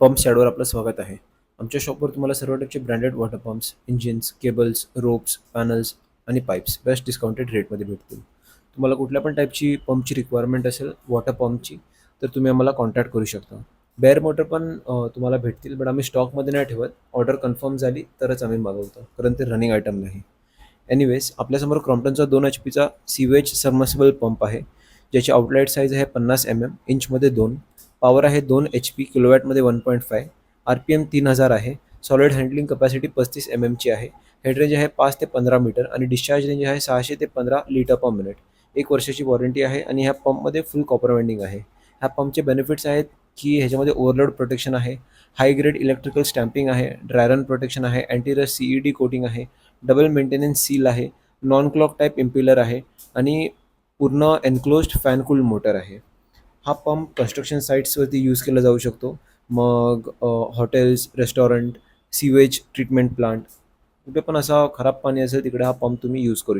Pump शॅडोवर आपलं स्वागत आहे. आमच्या शॉपवर तुम्हाला सर्व टाईपचे branded water pumps, engines, cables, ropes, panels आणि पाईप्स बेस्ट डिस्काउंटेड रेटमध्ये भेटतील. तुम्हाला कुठल्या पण टाईपची पंपची रिक्वायरमेंट असेल वॉटर पंपची, तर तुम्ही आम्हाला कॉन्टॅक्ट करू शकता. बेअर मोटर पण तुम्हाला भेटतील, बट आम्ही स्टॉकमध्ये नाही ठेवत. ऑर्डर कन्फर्म झाली तरच आम्ही मागवतो, कारण ते रनिंग आयटम नाही. एनिवेज, आपल्यासमोर क्रॉम्प्टनचा 2 HP सीवेज सबमर्सिबल पंप आहे, ज्याची आउटलेट साईज आहे 50 mm, इंचमध्ये 2. पॉवर आहे 2 HP, किलोवॅटमध्ये 1.5. RPM 3000 आहे. सॉलिड हँडलिंग कपॅसिटी 35 mm ची आहे. हेड रेंज आहे 5 ते 15 मीटर आणि डिस्चार्ज रेंज आहे 600 ते 15 लिटर पर मिनिट. 1 वर्षाची वॉरंटी आहे आणि ह्या पंपमध्ये फुल कॉपर वाइंडिंग आहे. ह्या पंपचे बेनिफिट्स आहेत की ह्याच्यामध्ये ओव्हरलोड प्रोटेक्शन आहे, हाय ग्रेड इलेक्ट्रिकल स्टॅम्पिंग आहे, ड्राय रन प्रोटेक्शन आहे, अँटी-रस्ट CED कोटिंग आहे, डबल मेंटेनन्स सील आहे, नॉन क्लॉक टाईप इम्पेलर आहे आणि पूर्ण एन्क्लोज्ड फॅन कूल्ड मोटर आहे. हा पंप कन्स्ट्रक्शन साईट्सवरती यूज केला जाऊ शकतो. मग hotels, restaurant, sewage treatment plant, कुठे पण असा खराब पाणी असेल तिकडे हा पंप तुम्ही यूज करू शकता.